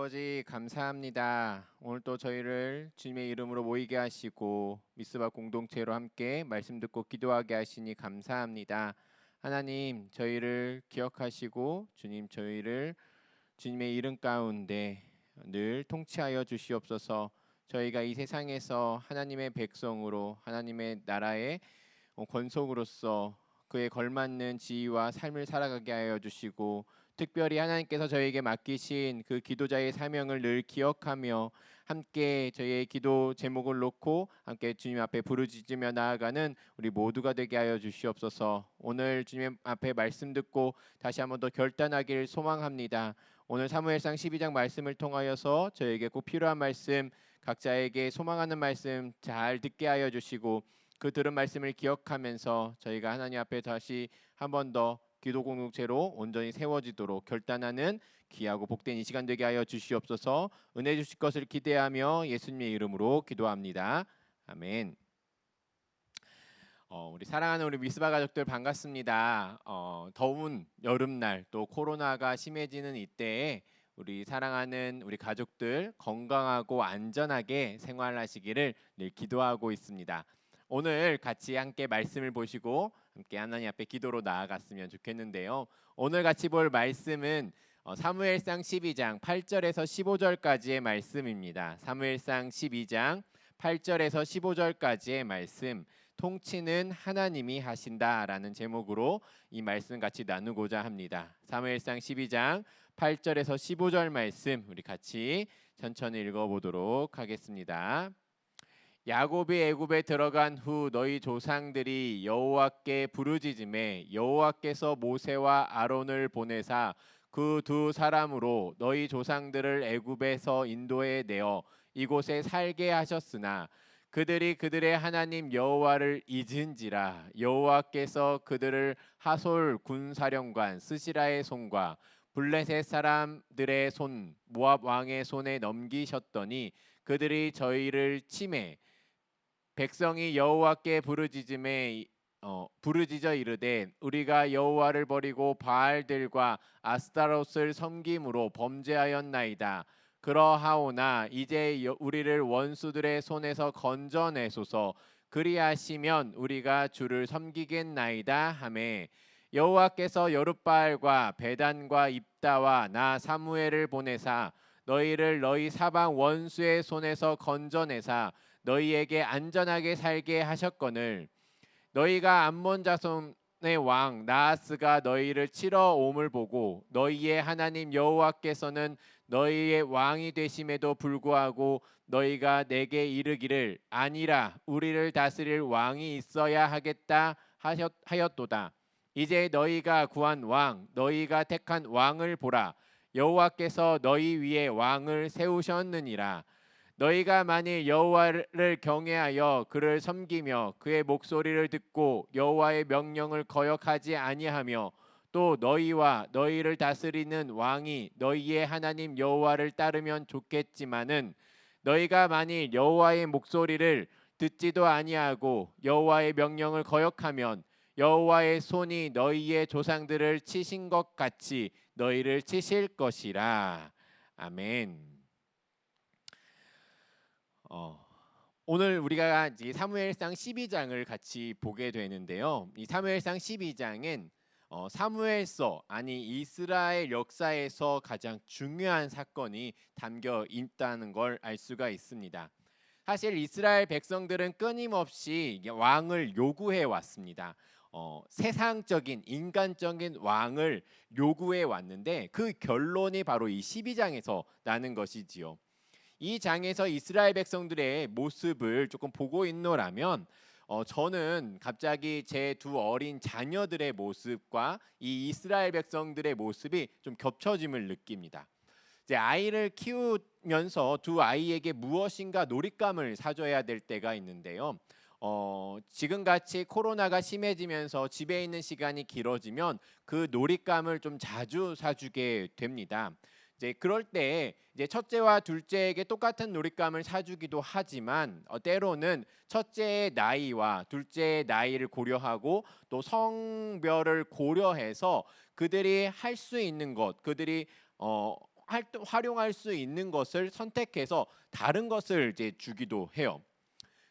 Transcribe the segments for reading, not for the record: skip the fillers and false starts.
아버지 감사합니다. 오늘 또 저희를 주님의 이름으로 모이게 하시고 미스바 공동체로 함께 말씀 듣고 기도하게 하시니 감사합니다. 하나님 저희를 기억하시고 주님 저희를 주님의 이름 가운데 늘 통치하여 주시옵소서. 저희가 이 세상에서 하나님의 백성으로 하나님의 나라의 권속으로서 그에 걸맞는 지위와 삶을 살아가게 하여 주시고 특별히 하나님께서 저에게 맡기신 그 기도자의 사명을 늘 기억하며 함께 저희의 기도 제목을 놓고 함께 주님 앞에 부르짖으며 나아가는 우리 모두가 되게 하여 주시옵소서. 오늘 주님 앞에 말씀 듣고 다시 한번 더 결단하기를 소망합니다. 오늘 사무엘상 12장 말씀을 통하여서 저에게 꼭 필요한 말씀 각자에게 소망하는 말씀 잘 듣게 하여 주시고 그 들은 말씀을 기억하면서 저희가 하나님 앞에 다시 한 번 더 기도 공동체로 온전히 세워지도록 결단하는 귀하고 복된 이 시간 되게 하여 주시옵소서. 은혜 주실 것을 기대하며 예수님의 이름으로 기도합니다. 아멘. 우리 사랑하는 우리 미스바 가족들 반갑습니다. 더운 여름날 또 코로나가 심해지는 이때에 우리 사랑하는 우리 가족들 건강하고 안전하게 생활하시기를 늘 기도하고 있습니다. 오늘 같이 함께 말씀을 보시고 함께 하나님 앞에 기도로 나아갔으면 좋겠는데요. 오늘 같이 볼 말씀은 사무엘상 12장 8절에서 15절까지의 말씀입니다. 사무엘상 12장 8절에서 15절까지의 말씀, 통치는 하나님이 하신다라는 제목으로 이 말씀 같이 나누고자 합니다. 사무엘상 12장 8절에서 15절 말씀 우리 같이 천천히 읽어보도록 하겠습니다. 야곱이 애굽에 들어간 후 너희 조상들이 여호와께 부르짖음에 여호와께서 모세와 아론을 보내사 그 두 사람으로 너희 조상들을 애굽에서 인도해 내어 이곳에 살게 하셨으나 그들이 그들의 하나님 여호와를 잊은지라 여호와께서 그들을 하솔 군사령관 스시라의 손과 블레셋 사람들의 손 모압 왕의 손에 넘기셨더니 그들이 저희를 치매 백성이 여호와께 부르짖어 이르되 우리가 여호와를 버리고 바알들과 아스타롯을 섬김으로 범죄하였나이다. 그러하오나 이제 우리를 원수들의 손에서 건져내소서. 그리하시면 우리가 주를 섬기겠나이다 하매 여호와께서 여룻바알과 베단과 입다와 나 사무엘을 보내사 너희를 너희 사방 원수의 손에서 건져내사 너희에게 안전하게 살게 하셨거늘 너희가 암몬 자손의 왕 나하스가 너희를 치러 옴을 보고 너희의 하나님 여호와께서는 너희의 왕이 되심에도 불구하고 너희가 내게 이르기를 아니라 우리를 다스릴 왕이 있어야 하겠다 하였도다. 이제 너희가 구한 왕 너희가 택한 왕을 보라. 여호와께서 너희 위에 왕을 세우셨느니라. 너희가 만일 여호와를 경외하여 그를 섬기며 그의 목소리를 듣고 여호와의 명령을 거역하지 아니하며 또 너희와 너희를 다스리는 왕이 너희의 하나님 여호와를 따르면 좋겠지만은 너희가 만일 여호와의 목소리를 듣지도 아니하고 여호와의 명령을 거역하면 여호와의 손이 너희의 조상들을 치신 것 같이 너희를 치실 것이라. 아멘. 오늘 우리가 이제 사무엘상 12장을 같이 보게 되는데요. 이 사무엘상 12장은 사무엘서 아니 이스라엘 역사에서 가장 중요한 사건이 담겨 있다는 걸 알 수가 있습니다. 사실 이스라엘 백성들은 끊임없이 왕을 요구해 왔습니다. 세상적인 인간적인 왕을 요구해 왔는데 그 결론이 바로 이 12장에서 나는 것이지요. 이 장에서 이스라엘 백성들의 모습을 조금 보고 있노라면 저는 갑자기 제 두 어린 자녀들의 모습과 이 이스라엘 백성들의 모습이 좀 겹쳐짐을 느낍니다. 이제 아이를 키우면서 두 아이에게 무엇인가 놀잇감을 사줘야 될 때가 있는데요. 지금같이 코로나가 심해지면서 집에 있는 시간이 길어지면 그 놀잇감을 좀 자주 사주게 됩니다. 이제 그럴 때 이제 첫째와 둘째에게 똑같은 놀잇감을 사주기도 하지만 때로는 첫째의 나이와 둘째의 나이를 고려하고 또 성별을 고려해서 그들이 할 수 있는 것, 그들이 활용할 수 있는 것을 선택해서 다른 것을 이제 주기도 해요.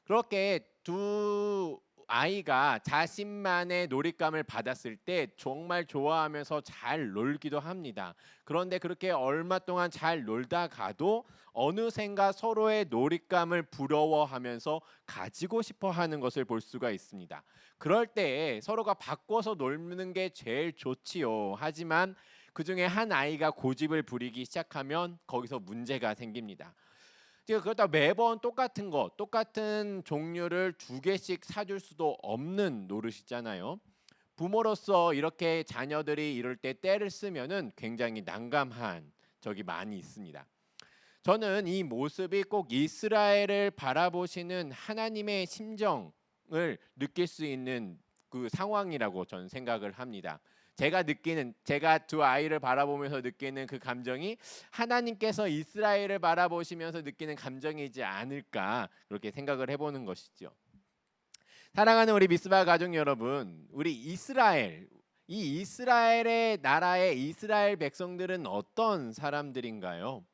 그렇게 두 아이가 자신만의 놀잇감을 받았을 때 정말 좋아하면서 잘 놀기도 합니다. 그런데 그렇게 얼마 동안 잘 놀다가도 어느샌가 서로의 놀잇감을 부러워하면서 가지고 싶어 하는 것을 볼 수가 있습니다. 그럴 때 서로가 바꿔서 놀는 게 제일 좋지요. 하지만 그 중에 한 아이가 고집을 부리기 시작하면 거기서 문제가 생깁니다. 그렇다 매번 똑같은 종류를 두 개씩 사줄 수도 없는 노릇이잖아요. 부모로서 이렇게 자녀들이 이럴 때 떼를 쓰면은 굉장히 난감한 적이 많이 있습니다. 저는 이 모습이 꼭 이스라엘을 바라보시는 하나님의 심정을 느낄 수 있는 그 상황이라고 저는 생각을 합니다. 제가 두 아이를 바라보면서 느끼는 그 감정이 하나님께서 이스라엘을 바라보시면서 느끼는 감정이지 않을까 그렇게 생각을 해보는 것이죠. 사랑하는 우리 미스바 가족 여러분, 이 이스라엘의 나라의 이스라엘 백성들은 어떤 사람들인가요?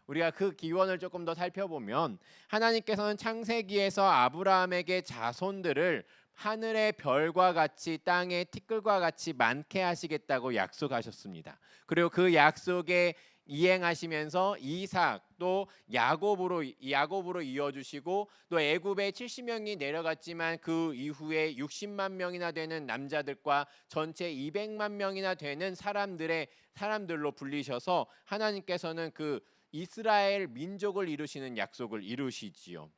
우리가 그 기원을 조금 더 살펴보면 하나님께서는 창세기에서 아브라함에게 자손들을 하늘의 별과 같이 땅의 티끌과 같이 많게 하시겠다고 약속하셨습니다. 그리고 그 약속에 이행하시면서 이삭 또 야곱으로 이어주시고 또 애굽에 70명이 내려갔지만 그 이후에 60만 명이나 되는 남자들과 전체 200만 명이나 되는 사람들로 불리셔서 하나님께서는 그 이스라엘 민족을 이루시는 약속을 이루시지요.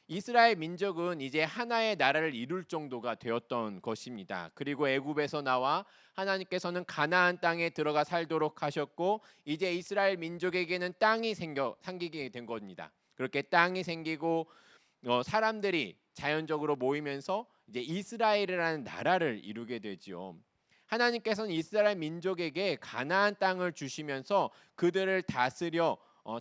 이스라엘 민족은 이제 하나의 나라를 이룰 정도가 되었던 것입니다. 그리고 애굽에서 나와 하나님께서는 가나안 땅에 들어가 살도록 하셨고 이제 이스라엘 민족에게는 땅이 생기게 된 겁니다. 그렇게 땅이 생기고 사람들이 자연적으로 모이면서 이제 이스라엘이라는 나라를 이루게 되지요. 하나님께서는 이스라엘 민족에게 가나안 땅을 주시면서 그들을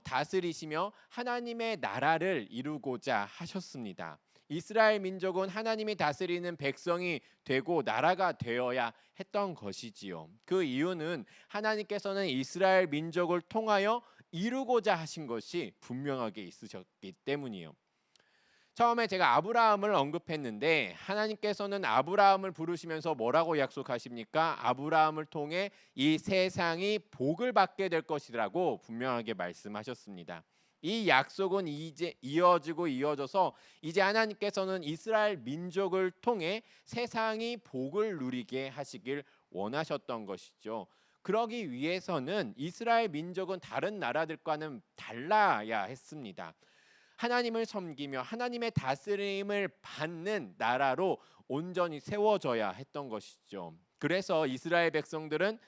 다스리시며 하나님의 나라를 이루고자 하셨습니다. 이스라엘 민족은 하나님이 다스리는 백성이 되고 나라가 되어야 했던 것이지요. 그 이유는 하나님께서는 이스라엘 민족을 통하여 이루고자 하신 것이 분명하게 있으셨기 때문이에요. 처음에 제가 아브라함을 언급했는데 하나님께서는 아브라함을 부르시면서 뭐라고 약속하십니까? 아브라함을 통해 이 세상이 복을 받게 될 것이라고 분명하게 말씀하셨습니다. 이 약속은 이제 이어져서 이제 하나님께서는 이스라엘 민족을 통해 세상이 복을 누리게 하시길 원하셨던 것이죠. 그러기 위해서는 이스라엘 민족은 다른 나라들과는 달라야 했습니다. 하나님을 섬기며 하나님의 다스림을 받는 나라로 온전히 세워져야 했던 것이죠. 그래서 이스라엘 백성들은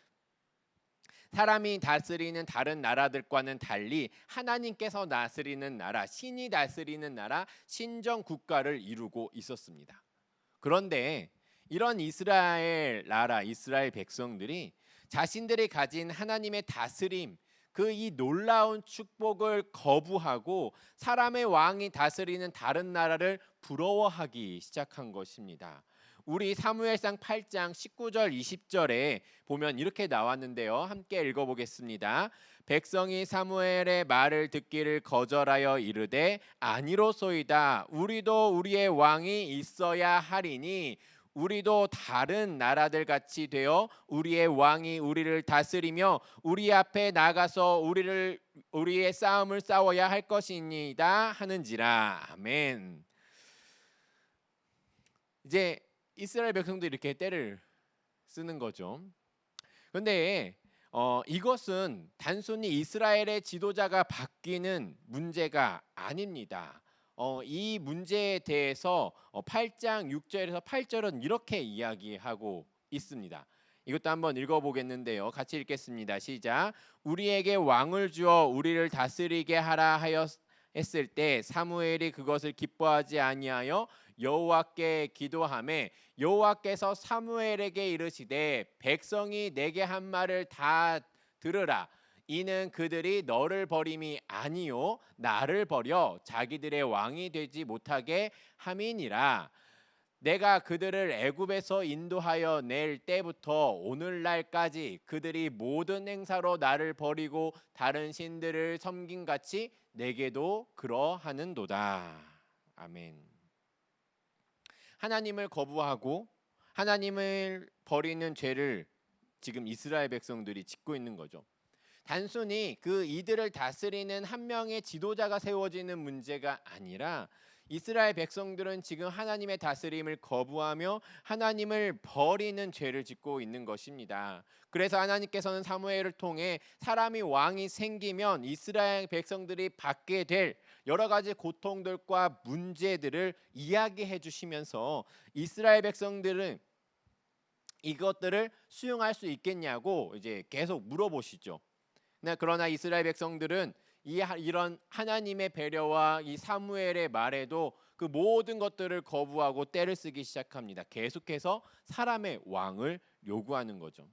사람이 다스리는 다른 나라들과는 달리 하나님께서 다스리는 나라, 신이 다스리는 나라, 신정 국가를 이루고 있었습니다. 그런데 이런 이스라엘 나라, 이스라엘 백성들이 자신들이 가진 하나님의 다스림, 그 이 놀라운 축복을 거부하고 사람의 왕이 다스리는 다른 나라를 부러워하기 시작한 것입니다. 우리 사무엘상 8장 19절 20절에 보면 이렇게 나왔는데요. 함께 읽어보겠습니다. 백성이 사무엘의 말을 듣기를 거절하여 이르되 아니로소이다. 우리도 우리의 왕이 있어야 하리니 우리도 다른 나라들 같이 되어 우리의 왕이 우리를 다스리며 우리 앞에 나가서 우리의 싸움을 싸워야 할 것이니이다 하는지라. 아멘. 이제 이스라엘 백성도 이렇게 때를 쓰는 거죠. 그런데 이것은 단순히 이스라엘의 지도자가 바뀌는 문제가 아닙니다. 이 문제에 대해서 8장 6절에서 8절은 이렇게 이야기하고 있습니다. 이것도 한번 읽어보겠는데요. 같이 읽겠습니다. 시작. 우리에게 왕을 주어 우리를 다스리게 하라 했을 때 사무엘이 그것을 기뻐하지 아니하여 여호와께 기도하매 여호와께서 사무엘에게 이르시되 백성이 내게 한 말을 다 들으라. 이는 그들이 너를 버림이 아니요 나를 버려 자기들의 왕이 되지 못하게 함이니라. 내가 그들을 애굽에서 인도하여 낼 때부터 오늘날까지 그들이 모든 행사로 나를 버리고 다른 신들을 섬긴 같이 내게도 그러하는도다. 아멘. 하나님을 거부하고 하나님을 버리는 죄를 지금 이스라엘 백성들이 짓고 있는 거죠. 단순히 그 이들을 다스리는 한 명의 지도자가 세워지는 문제가 아니라 이스라엘 백성들은 지금 하나님의 다스림을 거부하며 하나님을 버리는 죄를 짓고 있는 것입니다. 그래서 하나님께서는 사무엘을 통해 사람이 왕이 생기면 이스라엘 백성들이 받게 될 여러 가지 고통들과 문제들을 이야기해 주시면서 이스라엘 백성들은 이것들을 수용할 수 있겠냐고 이제 계속 물어보시죠. 그러나 이스라엘 백성들은 이런 하나님의 배려와 이 사무엘의 말에도 그 모든 것들을 거부하고 떼를 쓰기 시작합니다. 계속해서 사람의 왕을 요구하는 거죠.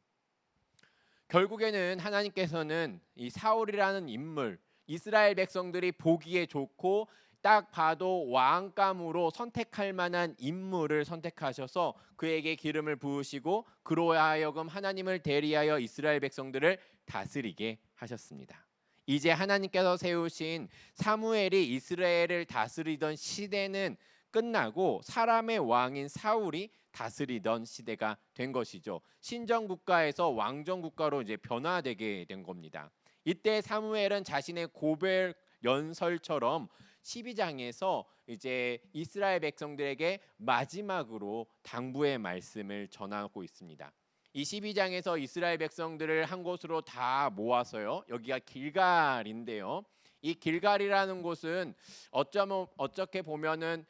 결국에는 하나님께서는 이 사울이라는 인물, 이스라엘 백성들이 보기에 좋고 딱 봐도 왕감으로 선택할 만한 인물을 선택하셔서 그에게 기름을 부으시고 그로 하여금 하나님을 대리하여 이스라엘 백성들을 다스리게 하셨습니다. 이제 하나님께서 세우신 사무엘이 이스라엘을 다스리던 시대는 끝나고 사람의 왕인 사울이 다스리던 시대가 된 것이죠. 신정 국가에서 왕정 국가로 이제 변화되게 된 겁니다. 이때 사무엘은 자신의 고별 연설처럼 12장에서 이제 이스라엘 백성들에게 마지막으로 당부의 말씀을 전하고 있습니다. 이 12장에서 이스라엘 백성들을 한 곳으로 다 모아서요. 여기가 길갈인데요. 이 길갈이라는 곳은 어떻게 보면은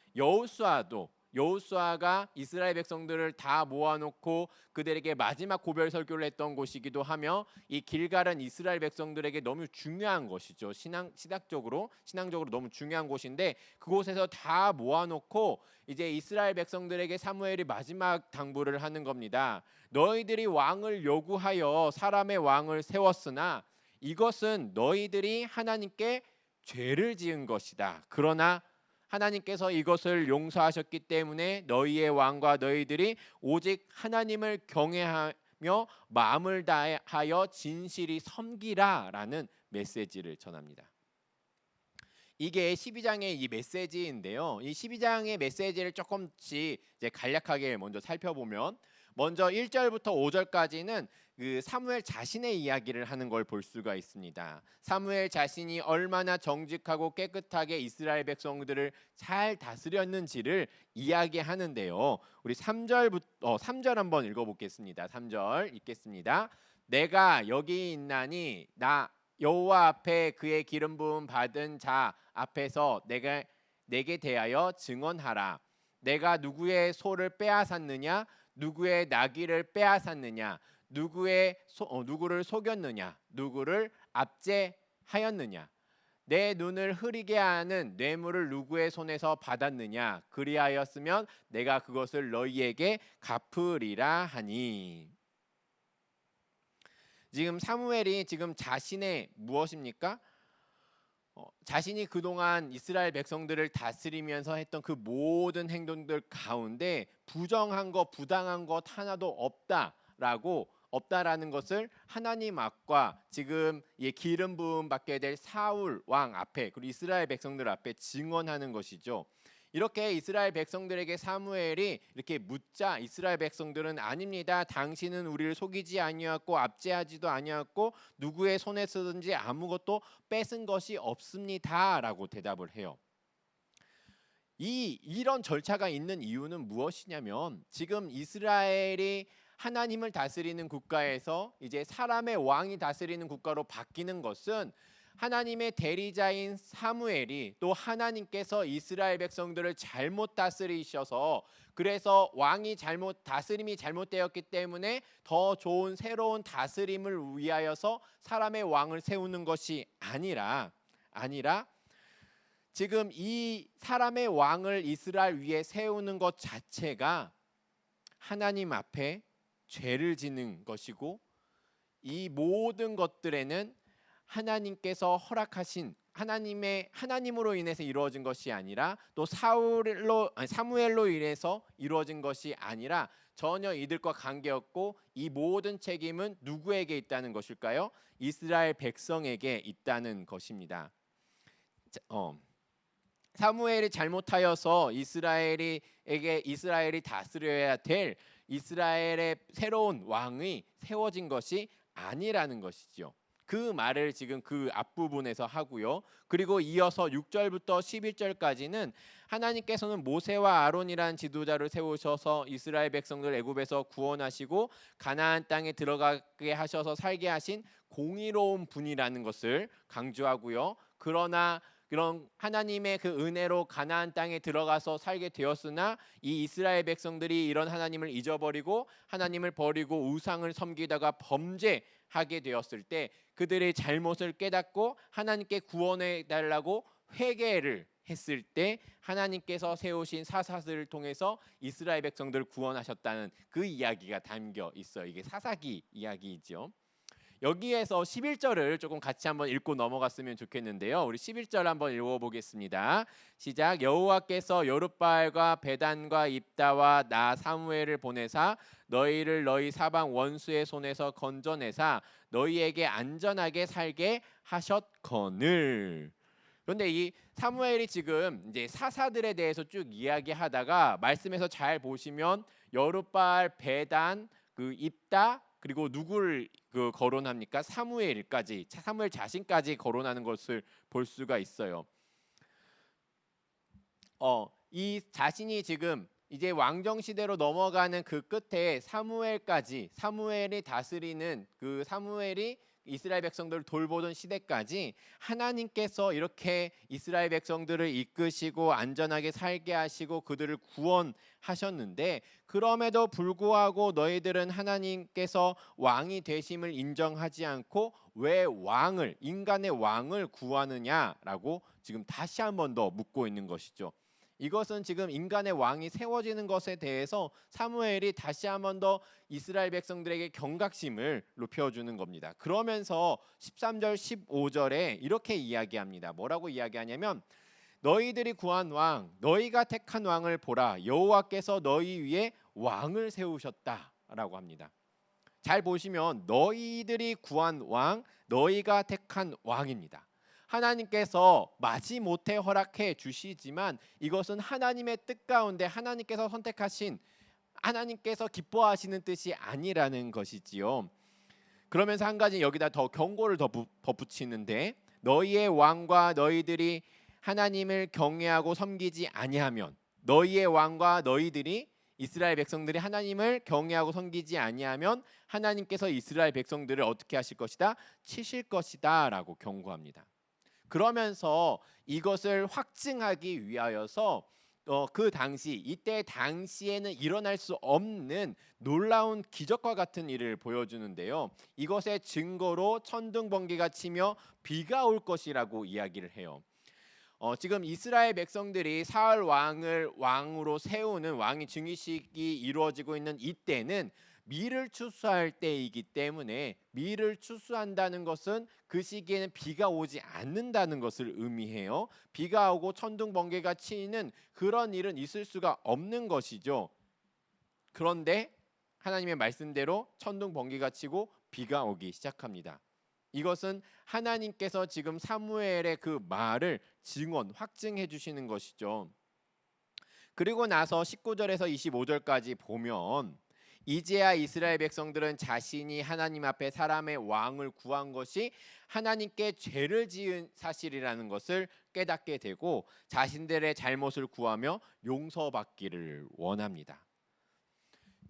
여호수아가 이스라엘 백성들을 다 모아놓고 그들에게 마지막 고별 설교를 했던 곳이기도 하며 이 길갈은 이스라엘 백성들에게 너무 중요한 것이죠. 신앙적으로 너무 중요한 곳인데 그곳에서 다 모아놓고 이제 이스라엘 백성들에게 사무엘이 마지막 당부를 하는 겁니다. 너희들이 왕을 요구하여 사람의 왕을 세웠으나 이것은 너희들이 하나님께 죄를 지은 것이다. 그러나 하나님께서 이것을 용서하셨기 때문에 너희의 왕과 너희들이 오직 하나님을 경외하며 마음을 다하여 진실이 섬기라라는 메시지를 전합니다. 이게 12장의 이 메시지인데요. 이 12장의 메시지를 조금씩 이제 간략하게 먼저 살펴보면 먼저 1절부터 5절까지는 그 사무엘 자신의 이야기를 하는 걸 볼 수가 있습니다. 사무엘 자신이 얼마나 정직하고 깨끗하게 이스라엘 백성들을 잘 다스렸는지를 이야기하는데요. 우리 3절 한번 읽어보겠습니다. 3절 읽겠습니다. 내가 여기 있나니 나 여호와 앞에 그의 기름 부음 받은 자 앞에서 내게 대하여 증언하라. 내가 누구의 소를 빼앗았느냐? 누구의 나귀를 빼앗았느냐? 누구를 속였느냐? 누구를 압제하였느냐? 내 눈을 흐리게 하는 뇌물을 누구의 손에서 받았느냐? 그리하였으면 내가 그것을 너희에게 갚으리라 하니. 지금 사무엘이 지금 자신의 무엇입니까? 자신이 그동안 이스라엘 백성들을 다스리면서 했던 그 모든 행동들 가운데 부정한 것, 부당한 것 하나도 없다라는 것을 하나님 앞과 지금 기름 부음 받게 될 사울 왕 앞에 그리고 이스라엘 백성들 앞에 증언하는 것이죠. 이렇게 이스라엘 백성들에게 사무엘이 이렇게 묻자 이스라엘 백성들은 아닙니다. 당신은 우리를 속이지 아니하였고 압제하지도 아니하였고 누구의 손에 쓰든지 아무것도 뺏은 것이 없습니다라고 대답을 해요. 이런 절차가 있는 이유는 무엇이냐면 지금 이스라엘이 하나님을 다스리는 국가에서 이제 사람의 왕이 다스리는 국가로 바뀌는 것은 하나님의 대리자인 사무엘이 또 이스라엘 백성들을 잘못 다스리셔서 그래서 다스림이 잘못되었기 때문에 더 좋은 새로운 다스림을 위하여서 사람의 왕을 세우는 것이 아니라 지금 이 사람의 왕을 이스라엘 위에 세우는 것 자체가 하나님 앞에 죄를 짓는 것이고 이 모든 것들에는 하나님께서 허락하신 하나님으로 인해서 이루어진 것이 아니라 또 사무엘로 인해서 이루어진 것이 아니라 전혀 이들과 관계없고 이 모든 책임은 누구에게 있다는 것일까요? 이스라엘 백성에게 있다는 것입니다. 사무엘이 잘못하여서 이스라엘이 다스려야 될 이스라엘의 새로운 왕이 세워진 것이 아니라는 것이죠. 그 말을 지금 그 앞부분에서 하고요. 그리고 이어서 6절부터 11절까지는 하나님께서는 모세와 아론이라는 지도자를 세우셔서 이스라엘 백성들 애굽에서 구원하시고 가나안 땅에 들어가게 하셔서 살게 하신 공의로운 분이라는 것을 강조하고요. 그러나 그런 하나님의 그 은혜로 가나안 땅에 들어가서 살게 되었으나 이 이스라엘 백성들이 이런 하나님을 잊어버리고 하나님을 버리고 우상을 섬기다가 범죄하게 되었을 때 그들의 잘못을 깨닫고 하나님께 구원해 달라고 회개를 했을 때 하나님께서 세우신 사사들을 통해서 이스라엘 백성들을 구원하셨다는 그 이야기가 담겨 있어요. 이게 사사기 이야기이죠. 여기에서 11절을 조금 같이 한번 읽고 넘어갔으면 좋겠는데요. 우리 11절 한번 읽어보겠습니다. 시작. 여호와께서 여룻바알과 베단과 입다와 나 사무엘을 보내사 너희를 너희 사방 원수의 손에서 건져내사 너희에게 안전하게 살게 하셨거늘. 그런데 이 사무엘이 지금 이제 사사들에 대해서 쭉 이야기하다가 말씀에서 잘 보시면 여룻바알, 베단, 그 입다 그리고 누구를 거론합니까? 사무엘 자신까지 거론하는 것을 볼 수가 있어요. 이 자신이 지금 이제 왕정 시대로 넘어가는 그 끝에 사무엘이 다스리는 그 사무엘이 이스라엘 백성들을 돌보던 시대까지 하나님께서 이렇게 이스라엘 백성들을 이끄시고 안전하게 살게 하시고 그들을 구원하셨는데 그럼에도 불구하고 너희들은 하나님께서 왕이 되심을 인정하지 않고 왜 인간의 왕을 구하느냐라고 지금 다시 한 번 더 묻고 있는 것이죠. 이것은 지금 인간의 왕이 세워지는 것에 대해서 사무엘이 다시 한 번 더 이스라엘 백성들에게 경각심을 높여주는 겁니다. 그러면서 13절 15절에 이렇게 이야기합니다. 뭐라고 이야기하냐면 너희들이 구한 왕 너희가 택한 왕을 보라 여호와께서 너희 위에 왕을 세우셨다라고 합니다. 잘 보시면 너희들이 구한 왕 너희가 택한 왕입니다. 하나님께서 마지못해 허락해 주시지만 이것은 하나님의 뜻 가운데 하나님께서 선택하신 하나님께서 기뻐하시는 뜻이 아니라는 것이지요. 그러면서 한 가지 여기다 더 경고를 더 붙이는데 너희의 왕과 너희들이 하나님을 경외하고 섬기지 아니하면 너희의 왕과 너희들이 이스라엘 백성들이 하나님을 경외하고 섬기지 아니하면 하나님께서 이스라엘 백성들을 어떻게 하실 것이다? 치실 것이다 라고 경고합니다. 그러면서 이것을 확증하기 위하여서 그 이때 당시에는 일어날 수 없는 놀라운 기적과 같은 일을 보여주는데요. 이것의 증거로 천둥 번개가 치며 비가 올 것이라고 이야기를 해요. 지금 이스라엘 백성들이 사울 왕을 왕으로 세우는 왕의 즉위식이 이루어지고 있는 이때는 밀을 추수할 때이기 때문에 밀을 추수한다는 것은 그 시기에는 비가 오지 않는다는 것을 의미해요. 비가 오고 천둥 번개가 치는 그런 일은 있을 수가 없는 것이죠. 그런데 하나님의 말씀대로 천둥 번개가 치고 비가 오기 시작합니다. 이것은 하나님께서 지금 사무엘의 그 말을 확증해 주시는 것이죠. 그리고 나서 19절에서 25절까지 보면 이제야 이스라엘 백성들은 자신이 하나님 앞에 사람의 왕을 구한 것이 하나님께 죄를 지은 사실이라는 것을 깨닫게 되고 자신들의 잘못을 구하며 용서받기를 원합니다.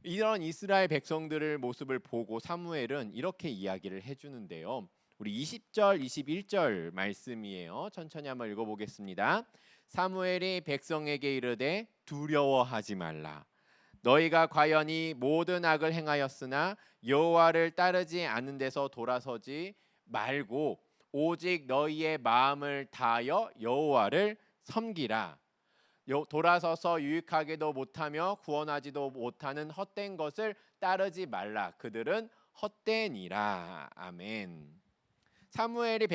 이런 이스라엘 백성들의 모습을 보고 사무엘은 이렇게 이야기를 해주는데요. 우리 20절, 21절 말씀이에요. 천천히 한번 읽어보겠습니다. 사무엘이 백성에게 이르되 두려워하지 말라. 너희가 과연 이 모든 악을 행하였으나 여호와를 따르지 않는 데서 돌아서지 말고 오직 너희의 마음을 다하여 여호와를 섬기라. 돌아서서 유익하게도 못하며 구원하지도 못하는 헛된 것을 따르지 말라. 그들은 헛되니라. 아멘. 사무엘이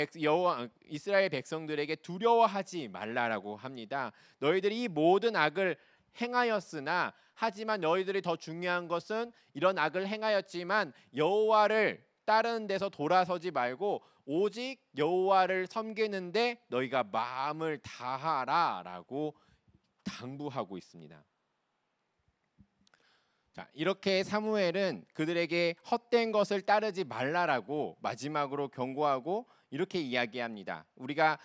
이스라엘 백성들에게 두려워하지 말라라고 합니다. 너희들이 이 모든 악을 행하였으나 하지만 너희들이 더 중요한 것은 이런 악을 행하였지만 여호와를 따르는 데서 돌아서지 말고 오직 여호와를 섬기는데 너희가 마음을 다하라라고 당부하고 있습니다. 자, 이렇게 사무엘은 그들에게 헛된 것을 따르지 말라라고 마지막으로 경고하고 이렇게 이야기합니다. 우리가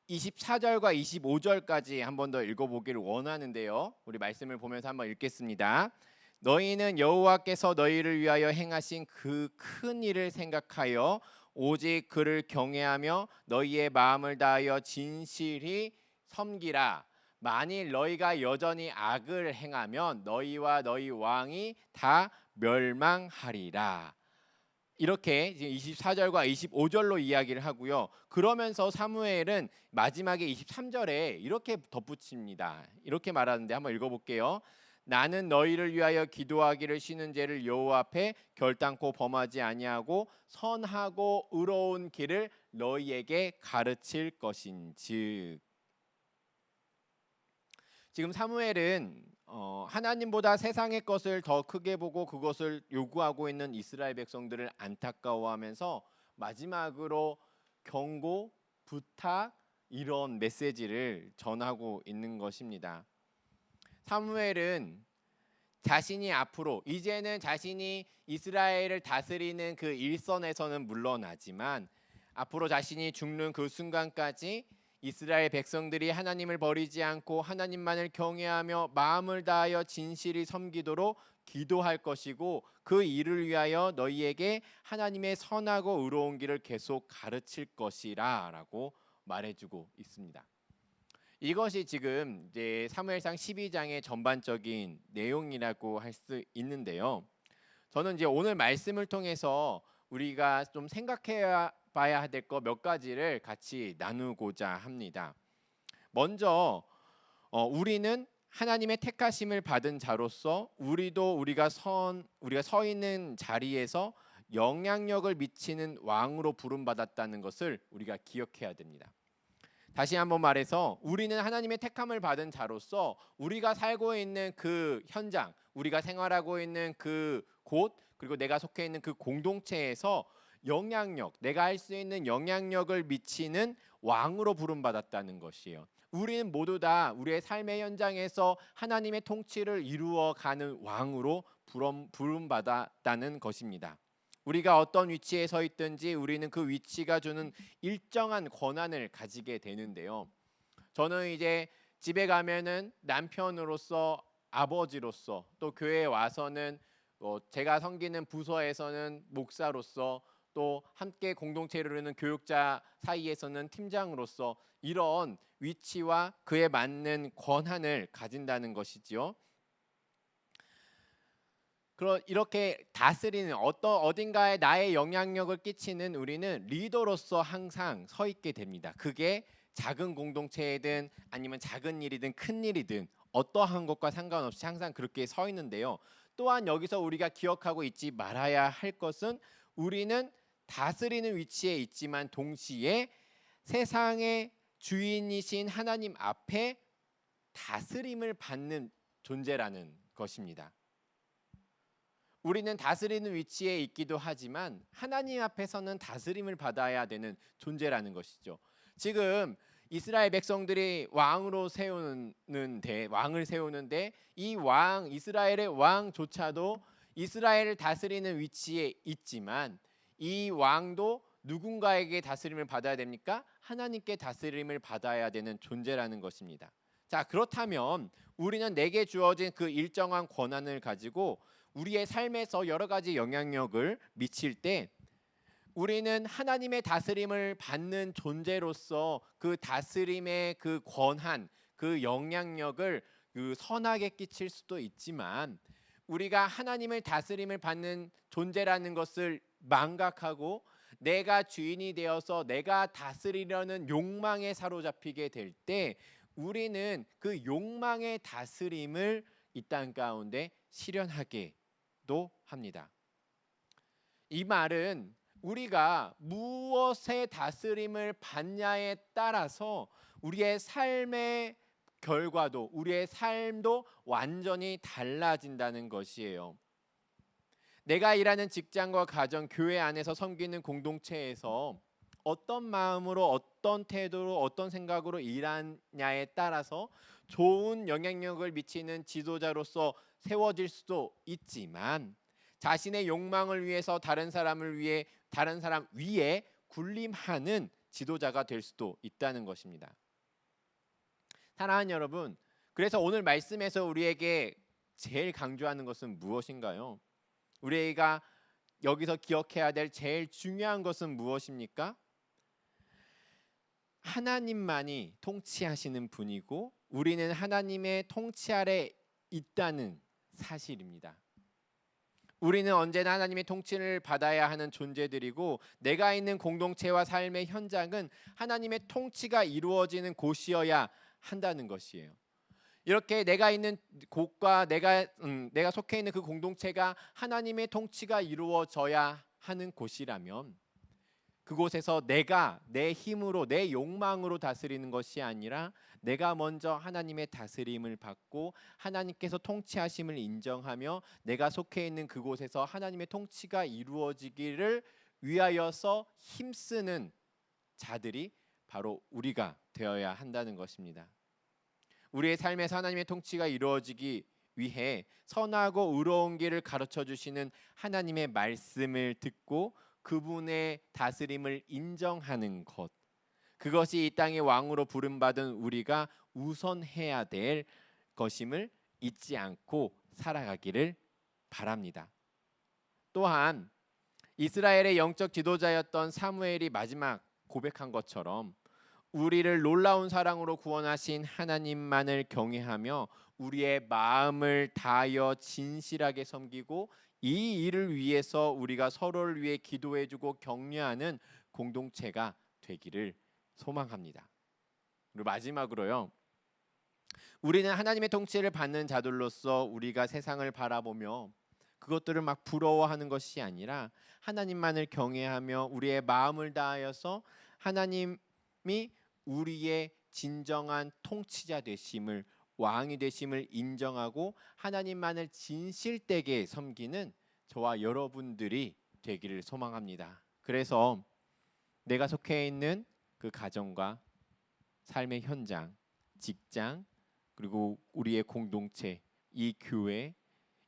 24절과 25절까지 한 번 더 읽어보기를 원하는데요. 우리 말씀을 보면서 한번 읽겠습니다. 너희는 여호와께서 너희를 위하여 행하신 그 큰 일을 생각하여 오직 그를 경외하며 너희의 마음을 다하여 진실히 섬기라. 만일 너희가 여전히 악을 행하면 너희와 너희 왕이 다 멸망하리라. 이렇게 24절과 25절로 이야기를 하고요. 그러면서 사무엘은 마지막에 23절에 이렇게 덧붙입니다. 이렇게 말하는데 한번 읽어볼게요. 나는 너희를 위하여 기도하기를 쉬는 죄를 여호와 앞에 결단코 범하지 아니하고 선하고 의로운 길을 너희에게 가르칠 것인즉. 지금 사무엘은 하나님보다 세상의 것을 더 크게 보고 그것을 요구하고 있는 이스라엘 백성들을 안타까워하면서 마지막으로 경고, 부탁 이런 메시지를 전하고 있는 것입니다. 사무엘은 자신이 앞으로 이제는 자신이 이스라엘을 다스리는 그 일선에서는 물러나지만 앞으로 자신이 죽는 그 순간까지 이스라엘 백성들이 하나님을 버리지 않고 하나님만을 경외하며 마음을 다하여 진실히 섬기도록 기도할 것이고 그 일을 위하여 너희에게 하나님의 선하고 의로운 길을 계속 가르칠 것이라 라고 말해주고 있습니다. 이것이 지금 이제 사무엘상 12장의 전반적인 내용이라고 할 수 있는데요. 저는 이제 오늘 말씀을 통해서 우리가 좀 생각해야 봐야 될 것 몇 가지를 같이 나누고자 합니다. 먼저 우리는 하나님의 택하심을 받은 자로서 우리가 서 있는 자리에서 영향력을 미치는 왕으로 부름받았다는 것을 우리가 기억해야 됩니다. 다시 한번 말해서 우리는 하나님의 택함을 받은 자로서 우리가 살고 있는 그 현장, 우리가 생활하고 있는 그 곳, 그리고 내가 속해 있는 그 공동체에서 내가 할 수 있는 영향력을 미치는 왕으로 부름받았다는 것이에요. 우리는 모두 다 우리의 삶의 현장에서 하나님의 통치를 이루어가는 왕으로 부름받았다는 것입니다. 우리가 어떤 위치에 서 있든지 우리는 그 위치가 주는 일정한 권한을 가지게 되는데요. 저는 이제 집에 가면은 남편으로서, 아버지로서, 또 교회에 와서는 제가 섬기는 부서에서는 목사로서, 또 함께 공동체를 이루는 교육자 사이에서는 팀장으로서 이런 위치와 그에 맞는 권한을 가진다는 것이지요. 이렇게 다스리는 어딘가에 나의 영향력을 끼치는 우리는 리더로서 항상 서 있게 됩니다. 그게 작은 공동체이든 아니면 작은 일이든 큰 일이든 어떠한 것과 상관없이 항상 그렇게 서 있는데요. 또한 여기서 우리가 기억하고 있지 말아야 할 것은 우리는 다스리는 위치에 있지만 동시에 세상의 주인이신 하나님 앞에 다스림을 받는 존재라는 것입니다. 우리는 다스리는 위치에 있기도 하지만 하나님 앞에서는 다스림을 받아야 되는 존재라는 것이죠. 지금 이스라엘 백성들이 왕을 세우는데 이 이스라엘의 왕조차도 이스라엘을 다스리는 위치에 있지만 이 왕도 누군가에게 다스림을 받아야 됩니까? 하나님께 다스림을 받아야 되는 존재라는 것입니다. 자, 그렇다면 우리는 내게 주어진 그 일정한 권한을 가지고 우리의 삶에서 여러 가지 영향력을 미칠 때 우리는 하나님의 다스림을 받는 존재로서 그 다스림의 그 권한, 그 영향력을 선하게 끼칠 수도 있지만 우리가 하나님을 다스림을 받는 존재라는 것을 망각하고 내가 주인이 되어서 내가 다스리려는 욕망에 사로잡히게 될 때 우리는 그 욕망의 다스림을 이 땅 가운데 실현하게도 합니다. 이 말은 우리가 무엇의 다스림을 받냐에 따라서 우리의 삶의 결과도, 우리의 삶도 완전히 달라진다는 것이에요. 내가 일하는 직장과 가정, 교회 안에서 섬기는 공동체에서 어떤 마음으로, 어떤 태도로, 어떤 생각으로 일하냐에 따라서 좋은 영향력을 미치는 지도자로서 세워질 수도 있지만, 자신의 욕망을 위해서 다른 사람 위에 군림하는 지도자가 될 수도 있다는 것입니다. 사랑하는 여러분, 그래서 오늘 말씀에서 우리에게 제일 강조하는 것은 무엇인가요? 우리가 여기서 기억해야 될 제일 중요한 것은 무엇입니까? 하나님만이 통치하시는 분이고 우리는 하나님의 통치 아래 있다는 사실입니다. 우리는 언제나 하나님의 통치를 받아야 하는 존재들이고, 내가 있는 공동체와 삶의 현장은 하나님의 통치가 이루어지는 곳이어야 한다는 것이에요. 이렇게 내가 있는 곳과 내가 속해 있는 그 공동체가 하나님의 통치가 이루어져야 하는 곳이라면, 그곳에서 내가 내 힘으로, 내 욕망으로 다스리는 것이 아니라 내가 먼저 하나님의 다스림을 받고 하나님께서 통치하심을 인정하며 내가 속해 있는 그곳에서 하나님의 통치가 이루어지기를 위하여서 힘쓰는 자들이 바로 우리가 되어야 한다는 것입니다. 우리의 삶에서 하나님의 통치가 이루어지기 위해 선하고 의로운 길을 가르쳐 주시는 하나님의 말씀을 듣고 그분의 다스림을 인정하는 것, 그것이 이 땅의 왕으로 부름받은 우리가 우선해야 될 것임을 잊지 않고 살아가기를 바랍니다. 또한 이스라엘의 영적 지도자였던 사무엘이 마지막 고백한 것처럼 우리를 놀라운 사랑으로 구원하신 하나님만을 경외하며 우리의 마음을 다하여 진실하게 섬기고 이 일을 위해서 우리가 서로를 위해 기도해주고 격려하는 공동체가 되기를 소망합니다. 그리고 마지막으로요, 우리는 하나님의 통치를 받는 자들로서 우리가 세상을 바라보며 그것들을 막 부러워하는 것이 아니라 하나님만을 경외하며 우리의 마음을 다하여서 하나님이 우리의 진정한 통치자 되심을, 왕이 되심을 인정하고 하나님만을 진실되게 섬기는 저와 여러분들이 되기를 소망합니다. 그래서 내가 속해 있는 그 가정과 삶의 현장, 직장, 그리고 우리의 공동체, 이 교회,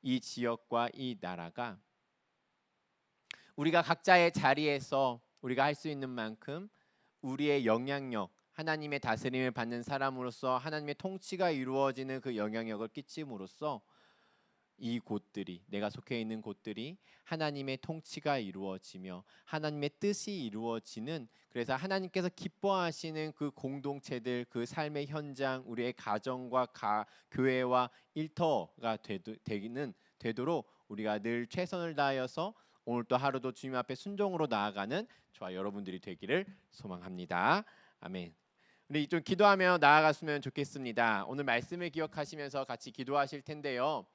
이 지역과 이 나라가 우리가 각자의 자리에서 우리가 할 수 있는 만큼 우리의 영향력, 하나님의 다스림을 받는 사람으로서 하나님의 통치가 이루어지는 그 영향력을 끼침으로써 이 곳들이, 내가 속해 있는 곳들이 하나님의 통치가 이루어지며 하나님의 뜻이 이루어지는, 그래서 하나님께서 기뻐하시는 그 공동체들, 그 삶의 현장, 우리의 가정과 교회와 일터가 되도록 우리가 늘 최선을 다하여서 오늘 또 하루도 주님 앞에 순종으로 나아가는 저와 여러분들이 되기를 소망합니다. 아멘. 우리 좀 기도하며 나아갔으면 좋겠습니다. 오늘 말씀을 기억하시면서 같이 기도하실 텐데요.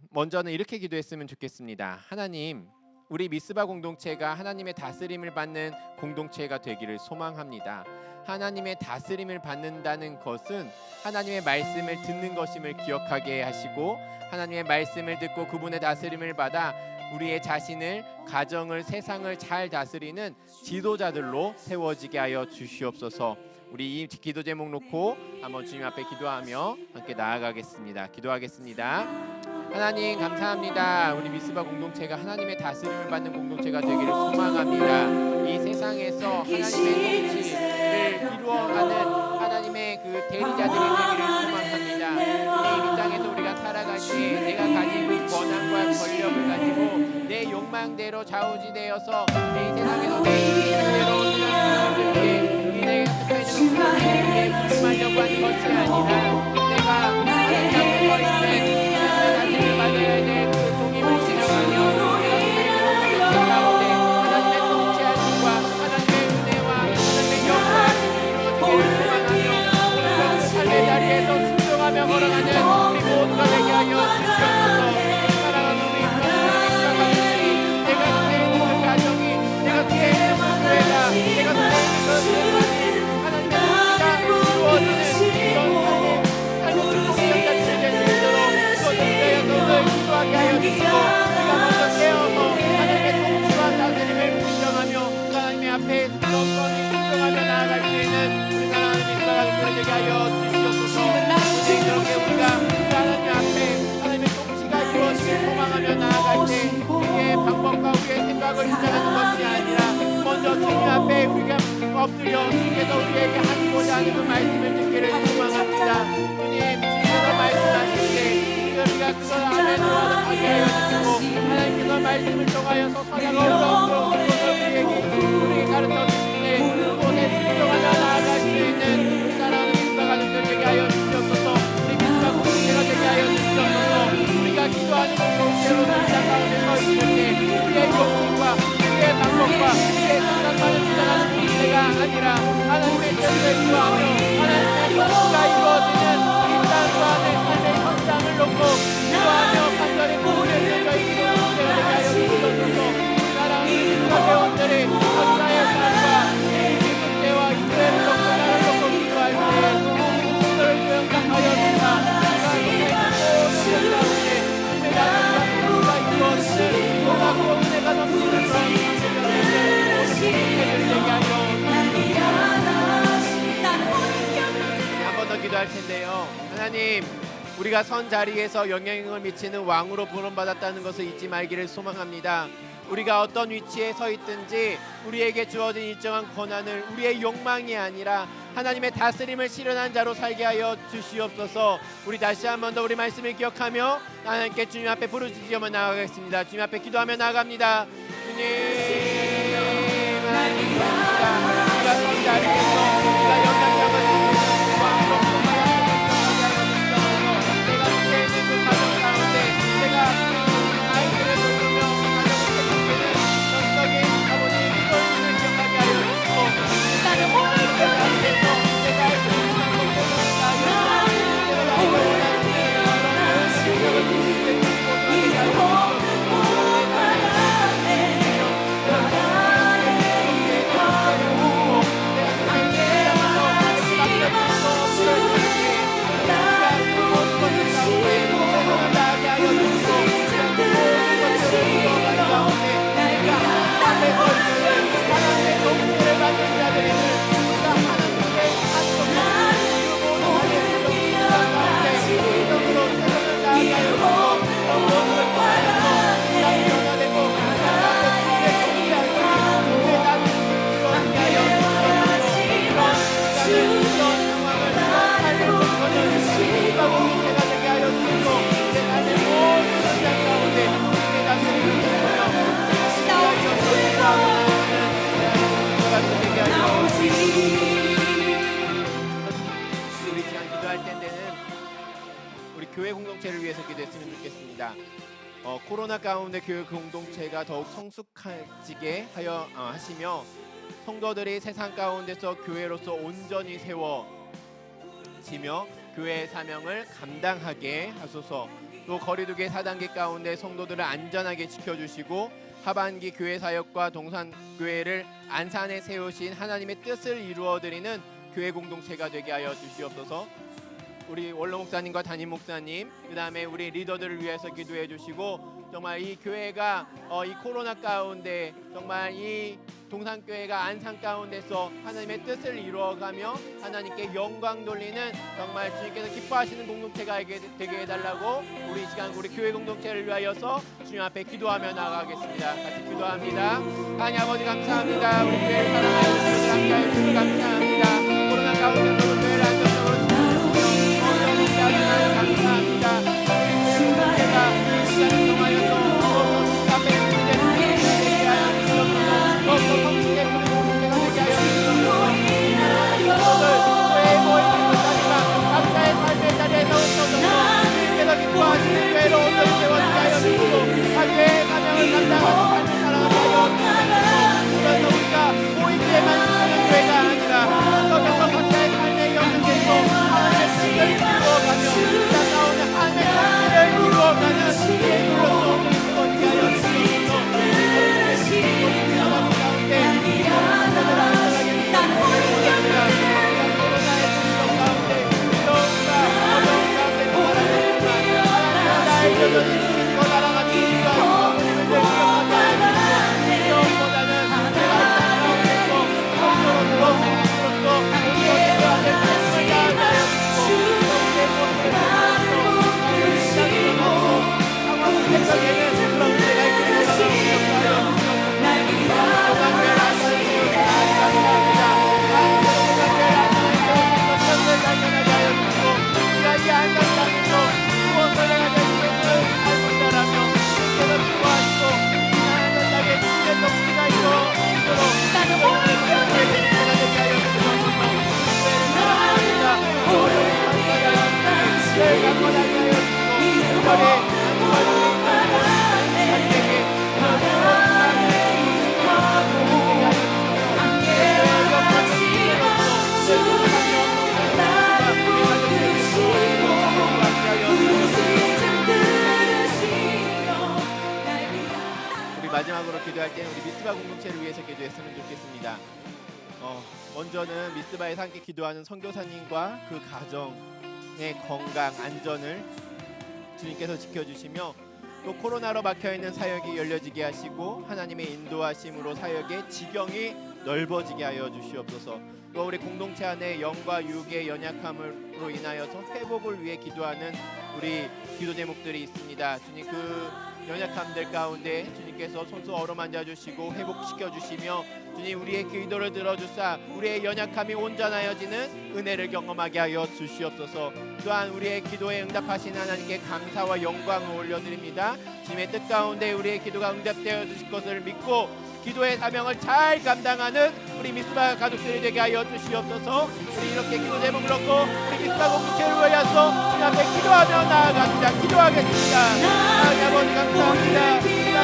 먼저는 이렇게 기도했으면 좋겠습니다. 하나님, 우리 미스바 공동체가 하나님의 다스림을 받는 공동체가 되기를 소망합니다. 하나님의 다스림을 받는다는 것은 하나님의 말씀을 듣는 것임을 기억하게 하시고, 하나님의 말씀을 듣고 그분의 다스림을 받아 우리의 자신을, 가정을, 세상을 잘 다스리는 지도자들로 세워지게 하여 주시옵소서. 우리 이 기도 제목 놓고 한번 주님 앞에 기도하며 함께 나아가겠습니다. 기도하겠습니다. 하나님 감사합니다. 우리 미스바 공동체가 하나님의 다스림을 받는 공동체가 되기를 소망합니다. 이 세상에서 하나님의 통치를 이루어가는 하나님의 그 대리자들이 되기를 소망합니다. 이 땅에서 우리가 살아갈 때 내가 가진 권한과 권력을 가지고 내 욕망대로 좌우지되어서 이 세상에서 내 이익대로 생각하는 내가 속해 있는 공동체에 부름하려고 하는 것이 아니라 내가 하나님 앞에 서 있는 하나님의 받아야 될 그 종임을 지정하며 내가 가운데 하나님의 통치하심과 하나님의 은혜와 하나님의 영광이 이루어지기를 소망하며 삶의 자리에서 순종하며 걸어가는 우리 모두가 되게 하여 주시옵소서. 사랑하는 우리 가족들이 내가 속해 있는 그 가정 엎드려 주께서 우리에게 하시고자 하는 그 말씀을 듣기를 소망합니다. 주님, 주께서 말씀하실 때 우리가 그걸 안에 들어가게 하여 주시고 하나님께서 말씀을 통하여서 선하고 우리에게 가르쳐 주시되 그곳에 순종하며 나아갈 수 있는 우리 사랑하는 믿음과 가족들 되게 하여 주시옵소서. 우리 믿음과 공동체가 되게 하여 주시옵소서. 우리가 기도하는 공동체로 세상 가운데 서 있을 때 우리의 욕심과 우리의 방법과 우리의 생각만을 주장하는 공동체가 아니라 하나님의 뜻을 구하며 하나님의 뜻과 이루어지는 이 땅과 내 삶의 현장을 놓고 기도하며 간절히 구원을 들려 있는 공동체가 되게 하여 주시옵소서. 사랑하는 믿음과 회원들이 각자의 삶과 이 공동체와 이 교회를 놓고 나를 놓고 기도할 때 그들을 조영하여 주사 한 번 더 기도할 텐데요. 하나님, 우리가 선 자리에서 영향력을 미치는 왕으로 부름받았다는 것을 잊지 말기를 소망합니다. 우리가 어떤 위치에 서 있든지 우리에게 주어진 일정한 권한을 우리의 욕망이 아니라 하나님의 다스림을 실현한 자로 살게 하여 주시옵소서. 우리 다시 한 번 더 우리 말씀을 기억하며 하나님께 주님 앞에 부르짖으며 나아가겠습니다. 주님 앞에 기도하며 나아갑니다. 주님, 하나님 감사합니다. 우리가 선 자리에서 우리가 영향력을 미치는 왕으로 부름받았다는 것을 내가 밑에 있는 그 가정 가운데 내가 아이들을 돌보며 교회 공동체를 위해서 기도했으면 좋겠습니다. 코로나 가운데 교회 공동체가 더욱 성숙해지게 하시며 성도들이 세상 가운데서 교회로서 온전히 세워지며 교회의 사명을 감당하게 하소서. 또 거리두기 4단계 가운데 성도들을 안전하게 지켜주시고 하반기 교회 사역과 동산교회를 안산에 세우신 하나님의 뜻을 이루어드리는 교회 공동체가 되게 하여 주시옵소서. 우리 원로 목사님과 담임 목사님, 그 다음에 우리 리더들을 위해서 기도해 주시고 정말 이 교회가 이 코로나 가운데 정말 이 동산교회가 안산 가운데서 하나님의 뜻을 이루어가며 하나님께 영광 돌리는 정말 주님께서 기뻐하시는 공동체가 되게 해달라고 우리 시간 우리 교회 공동체를 위하여서 주님 앞에 기도하며 나아가겠습니다. 같이 기도합니다. 하나님 아버지 감사합니다. 우리 교회를 사랑하여 주셔서 함께하여 주셔서 감사합니다. 코로나 가운데서도 교회를 안정적으로 감사합니다. 우리 공동체가 이 시간을 통하여서 앞에 되게 하여 주시옵소서. 더욱더 성숙의 공동체가 되게 하여 주시옵소서. 이것을 교회에 모이는 것이 아니라 각자의 삶의 자리에서 흩어져서 주님께서 기뻐하시는 교회로 온전히 세워지게 하여 주시고 자기의 사명을 감당하는 삶을 살아가게 하여 주시옵소서. 그래서 우리가 모이기에만 하는 교회가 아니라 흩어져서 각자의 삶의 영역에서 하나님의 뜻을 이루어가며 이 땅 가운데 하나님의 뜻을 이루어가는 예수로서 세워지게 하여 주시옵소서. 우리 나라는 가운데 하나님을 안전하게 지켜주시옵소서. 코로나의 공격 가운데 더욱더 어려운 가운데 살아가지만 하나님은 나의 여전히 주시고 나라가 주시고 부모님을 늘 기억하게 하여 주시고 무엇보다는 내가 이 땅 가운데 마지막으로 기도할 때는 우리 미스바 공동체를 위해서 기도했으면 좋겠습니다. 먼저는 미스바에서 함께 기도하는 선교사님과 그 가정의 건강, 안전을 주님께서 지켜주시며 또 코로나로 막혀있는 사역이 열려지게 하시고 하나님의 인도하심으로 사역의 지경이 넓어지게 하여 주시옵소서. 또 우리 공동체 안에 영과 육의 연약함으로 인하여서 회복을 위해 기도하는 우리 기도 제목들이 있습니다. 주님, 그 연약함들 가운데 주님께서 손수 어루만져 주시고 회복시켜 주시며 주님, 우리의 기도를 들어주사 우리의 연약함이 온전하여지는 은혜를 경험하게 하여 주시옵소서. 또한 우리의 기도에 응답하신 하나님께 감사와 영광을 올려드립니다. 주님의 뜻 가운데 우리의 기도가 응답되어 주실 것을 믿고 기도의 사명을 잘 감당하는 우리 미스바 가족들이 되게 하여 주시옵소서. 우리 이렇게 기도 제목을 놓고 우리 미스바 공동체를 위하여서 주님 앞에 기도하며 나아갑니다. 기도하겠습니다. 하나님 아버지 감사합니다.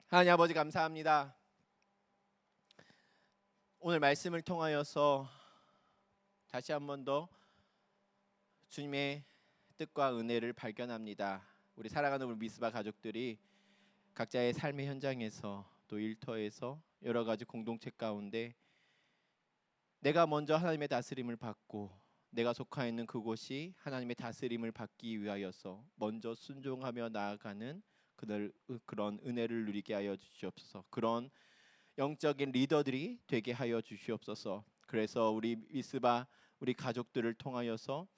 하나님 아버지 감사합니다. 오늘 말씀을 통하여서 다시 한 번 더 주님의 뜻과 은혜를 발견합니다. 우리 사랑하는 우리 미스바 가족들이 각자의 삶의 현장에서 또 일터에서 여러 가지 공동체 가운데 내가 먼저 하나님의 다스림을 받고 내가 속하 있는 그곳이 하나님의 다스림을 받기 위하여서 먼저 순종하며 나아가는 그런 은혜를 누리게 하여 주시옵소서. 그런 영적인 리더들이 되게 하여 주시옵소서. 그래서 우리 미스바 우리 가족들을 통하여서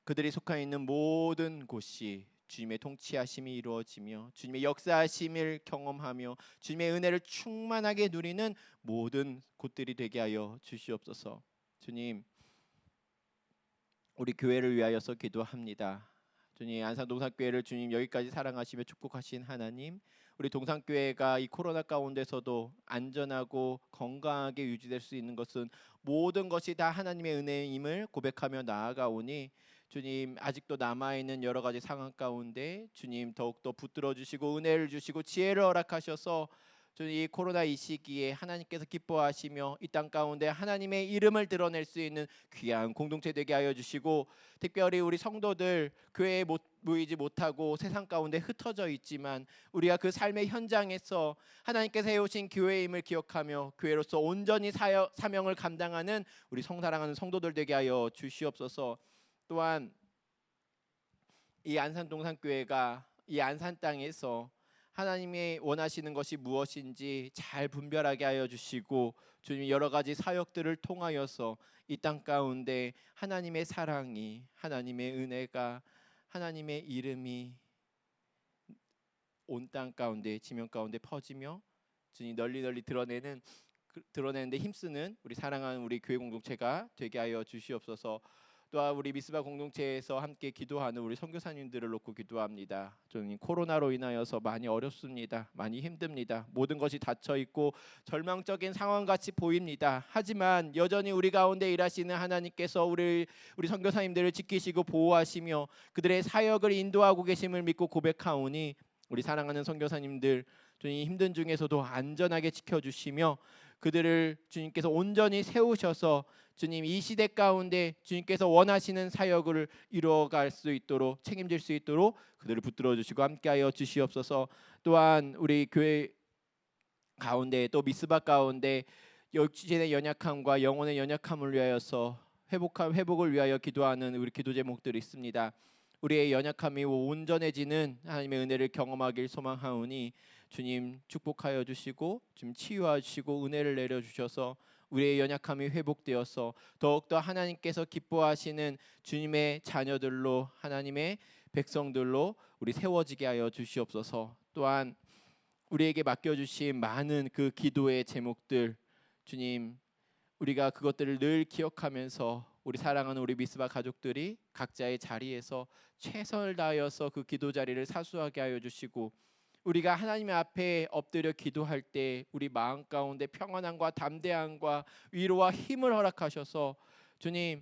그들이 속하 있는 모든 곳이 주님의 통치하심이 이루어지며 주님의 역사하심을 경험하며 주님의 은혜를 충만하게 누리는 모든 곳들이 되게 하여 주시옵소서. 주님, 우리 교회를 위하여서 기도합니다. 주님, 안산 동산교회를 주님 여기까지 사랑하시며 축복하신 하나님, 우리 동산교회가 이 코로나 가운데서도 안전하고 건강하게 유지될 수 있는 것은 모든 것이 다 하나님의 은혜임을 고백하며 나아가오니 주님, 아직도 남아있는 여러 가지 상황 가운데 주님 더욱더 붙들어 주시고 은혜를 주시고 지혜를 허락하셔서 주님, 이 코로나 이 시기에 하나님께서 기뻐하시며 이 땅 가운데 하나님의 이름을 드러낼 수 있는 귀한 공동체 되게 하여 주시고, 특별히 우리 성도들 교회에 모이지 못하고 세상 가운데 흩어져 있지만 우리가 그 삶의 현장에서 하나님께서 해오신 교회임을 기억하며 교회로서 온전히 사명을 감당하는 우리 성사랑하는 성도들 되게 하여 주시옵소서. 또한 이 안산 동산교회가 이 안산 땅에서 하나님이 원하시는 것이 무엇인지 잘 분별하게 하여 주시고, 주님 여러 가지 사역들을 통하여서 이 땅 가운데 하나님의 사랑이, 하나님의 은혜가, 하나님의 이름이 온 땅 가운데, 지명 가운데 퍼지며 주님 널리 널리 드러내는데 힘쓰는 우리 사랑하는 우리 교회 공동체가 되게 하여 주시옵소서. 또한 우리 미스바 공동체에서 함께 기도하는 우리 선교사님들을 놓고 기도합니다. 좀 코로나로 인하여서 많이 어렵습니다. 많이 힘듭니다. 모든 것이 닫혀 있고 절망적인 상황같이 보입니다. 하지만 여전히 우리 가운데 일하시는 하나님께서 우리 선교사님들을 지키시고 보호하시며 그들의 사역을 인도하고 계심을 믿고 고백하오니 우리 사랑하는 선교사님들 주님 힘든 중에서도 안전하게 지켜주시며 그들을 주님께서 온전히 세우셔서 주님 이 시대 가운데 주님께서 원하시는 사역을 이루어갈 수 있도록 책임질 수 있도록 그들을 붙들어 주시고 함께하여 주시옵소서. 또한 우리 교회 가운데 또 미스바 가운데 육신의 연약함과 영혼의 연약함을 위하여서 회복을 위하여 기도하는 우리 기도 제목들이 있습니다. 우리의 연약함이 온전해지는 하나님의 은혜를 경험하길 소망하오니 주님 축복하여 주시고 주님 치유하여 주시고 은혜를 내려 주셔서 우리의 연약함이 회복되어서 더욱더 하나님께서 기뻐하시는 주님의 자녀들로 하나님의 백성들로 우리 세워지게 하여 주시옵소서. 또한 우리에게 맡겨주신 많은 그 기도의 제목들 주님 우리가 그것들을 늘 기억하면서 우리 사랑하는 우리 미스바 가족들이 각자의 자리에서 최선을 다하여서 그 기도 자리를 사수하게 하여 주시고 우리가 하나님 앞에 엎드려 기도할 때 우리 마음 가운데 평안함과 담대함과 위로와 힘을 허락하셔서 주님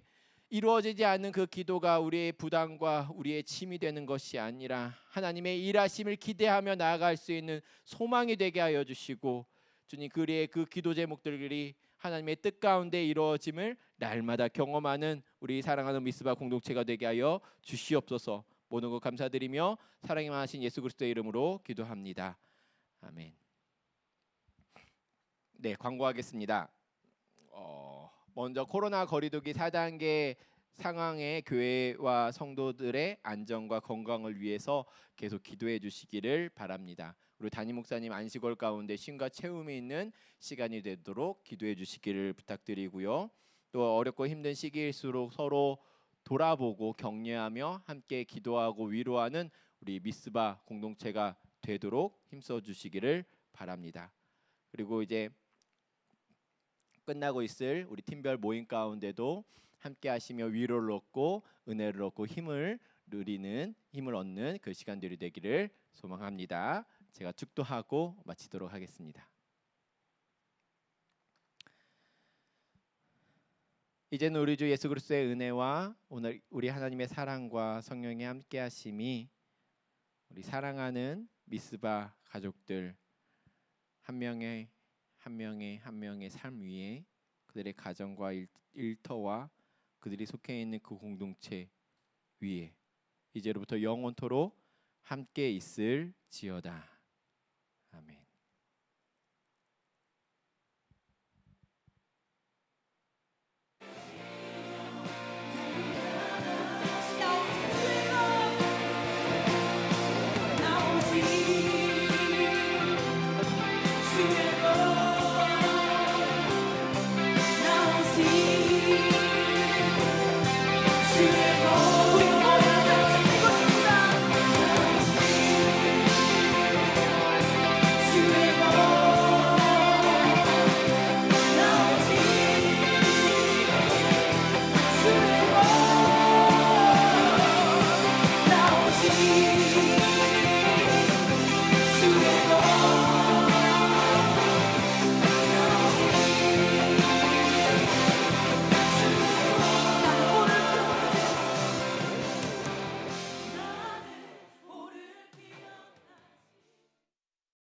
이루어지지 않는 그 기도가 우리의 부담과 우리의 짐이 되는 것이 아니라 하나님의 일하심을 기대하며 나아갈 수 있는 소망이 되게 하여 주시고 주님 그리의 그 기도 제목들이 하나님의 뜻 가운데 이루어짐을 날마다 경험하는 우리 사랑하는 미스바 공동체가 되게 하여 주시옵소서. 모든 것 감사드리며 사랑이 많으신 예수 그리스도의 이름으로 기도합니다. 아멘. 네, 광고하겠습니다. 먼저 코로나 거리두기 4단계 상황의 교회와 성도들의 안전과 건강을 위해서 계속 기도해 주시기를 바랍니다. 우리 담임 목사님 안식월 가운데 쉼과 채움이 있는 시간이 되도록 기도해 주시기를 부탁드리고요. 또 어렵고 힘든 시기일수록 서로 돌아보고 격려하며 함께 기도하고 위로하는 우리 미스바 공동체가 되도록 힘써 주시기를 바랍니다. 그리고 이제 끝나고 있을 우리 팀별 모임 가운데도 함께 하시며 위로를 얻고 은혜를 얻고 힘을 얻는 그 시간들이 되기를 소망합니다. 제가 축도하고 마치도록 하겠습니다. 이제는 우리 주 예수 그리스도의 은혜와 오늘 우리 하나님의 사랑과 성령의 함께 하심이 우리 사랑하는 미스바 가족들 한 명의 삶 위에 그들의 가정과 일터와 그들이 속해 있는 그 공동체 위에 이제로부터 영원토록 함께 있을지어다.